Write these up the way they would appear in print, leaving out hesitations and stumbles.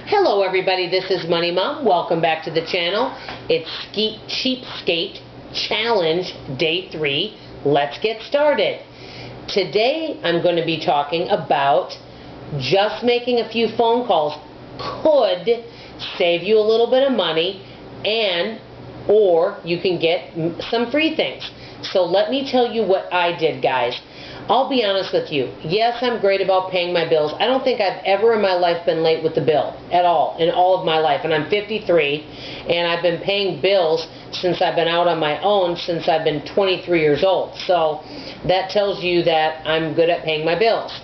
Hello everybody, this is Money Mom. Welcome back to the channel. It's Cheapskate Challenge Day 3. Let's get started. Today I'm going to be talking about just making a few phone calls could save you a little bit of money or you can get some free things. So let me tell you what I did, guys. I'll be honest with you. Yes, I'm great about paying my bills. I don't think I've ever in my life been late with the bill at all, in all of my life. And I'm 53, and I've been paying bills since I've been out on my own since I've been 23 years old. So that tells you that I'm good at paying my bills.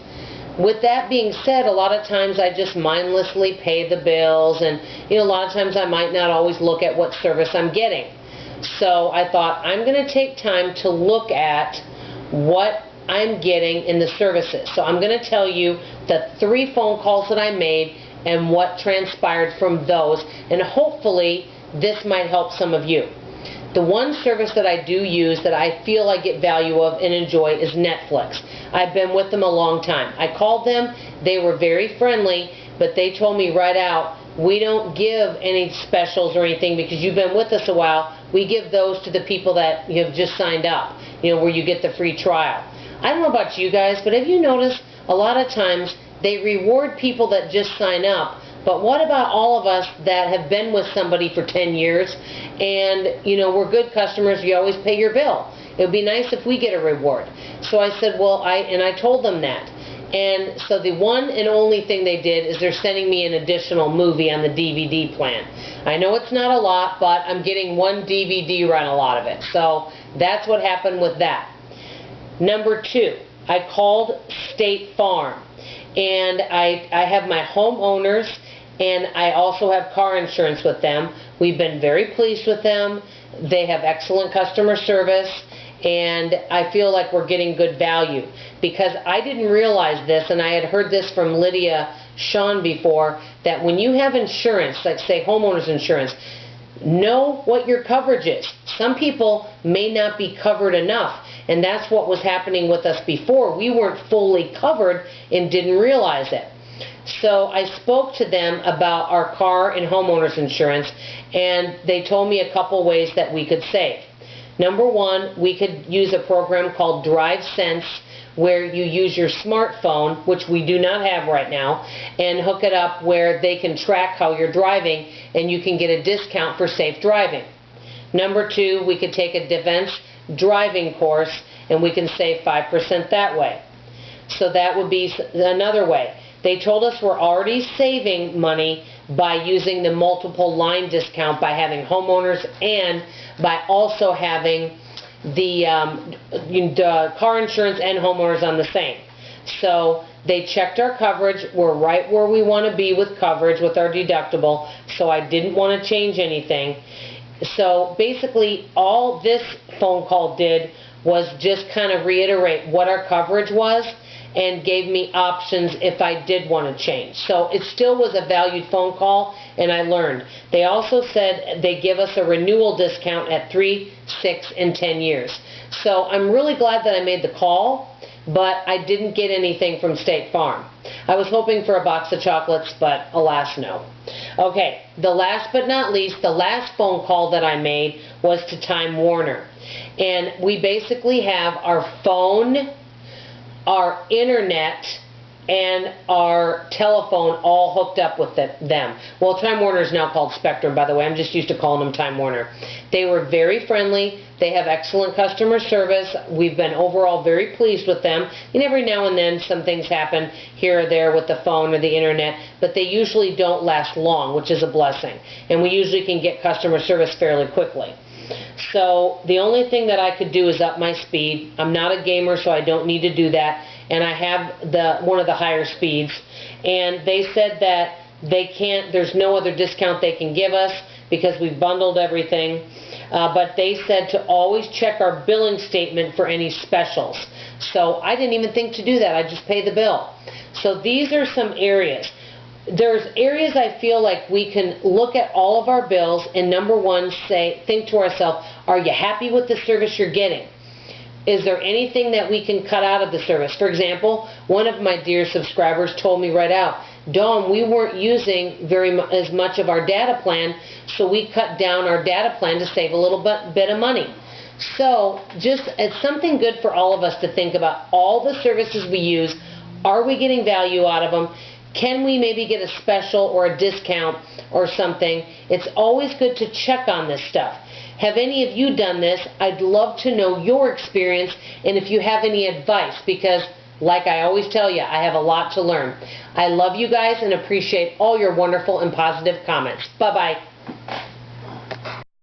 With that being said, a lot of times I just mindlessly pay the bills, and a lot of times I might not always look at what service I'm getting. So I thought I'm going to take time to look at what I'm getting in the services. So I'm going to tell you the 3 phone calls that I made and what transpired from those, and hopefully this might help some of you. The one service that I do use that I feel I get value of and enjoy is Netflix. I've been with them a long time. I called them, they were very friendly, but they told me right out, we don't give any specials or anything because you've been with us a while. We give those to the people that you have just signed up, where you get the free trial. I don't know about you guys, but have you noticed a lot of times they reward people that just sign up, but what about all of us that have been with somebody for 10 years and, we're good customers, you always pay your bill. It would be nice if we get a reward. So I said, well, I told them that. And so the one and only thing they did is they're sending me an additional movie on the DVD plan. I know it's not a lot, but I'm getting one DVD run a lot of it. So that's what happened with that. Number 2, I called State Farm, and I have my homeowners, and I also have car insurance with them. We've been very pleased with them. They have excellent customer service, and I feel like we're getting good value. Because I didn't realize this, and I had heard this from Lydia Shawn before, that when you have insurance, like say homeowners insurance, know what your coverage is. Some people may not be covered enough. And that's what was happening with us before. We weren't fully covered and didn't realize it. So I spoke to them about our car and homeowners insurance, and they told me a couple ways that we could save. Number 1, we could use a program called DriveSense, where you use your smartphone, which we do not have right now, and hook it up where they can track how you're driving, and you can get a discount for safe driving. Number 2, we could take a defense driving course, and we can save 5% that way. So that would be another way. They told us we're already saving money by using the multiple line discount by having homeowners and by also having the car insurance and homeowners on the same. So they checked our coverage. We're right where we want to be with coverage with our deductible, so I didn't want to change anything. So basically all this phone call did was just kind of reiterate what our coverage was and gave me options if I did want to change. So it still was a valued phone call, and I learned. They also said they give us a renewal discount at 3, 6, and 10 years. So I'm really glad that I made the call, but I didn't get anything from State Farm. I was hoping for a box of chocolates, but alas, no. Okay, the last but not least, the last phone call that I made was to Time Warner. And we basically have our phone, our internet, and our telephone all hooked up with them. Well, Time Warner is now called Spectrum, by the way. I'm just used to calling them Time Warner. They were very friendly. They have excellent customer service. We've been overall very pleased with them. And every now and then some things happen here or there with the phone or the internet, but they usually don't last long, which is a blessing. And we usually can get customer service fairly quickly. So the only thing that I could do is up my speed. I'm not a gamer, so I don't need to do that. And I have one of the higher speeds. And they said that there's no other discount they can give us because we've bundled everything. But they said to always check our billing statement for any specials. So I didn't even think to do that. I just pay the bill. So these are some areas. There's areas I feel like we can look at all of our bills and number 1, think to ourselves, are you happy with the service you're getting? Is there anything that we can cut out of the service? For example, one of my dear subscribers told me right out, Dawn, we weren't using as much of our data plan, so we cut down our data plan to save a little bit of money. So it's something good for all of us to think about. All the services we use, are we getting value out of them? Can we maybe get a special or a discount or something? It's always good to check on this stuff. Have any of you done this? I'd love to know your experience and if you have any advice, because like I always tell you, I have a lot to learn. I love you guys and appreciate all your wonderful and positive comments. Bye-bye.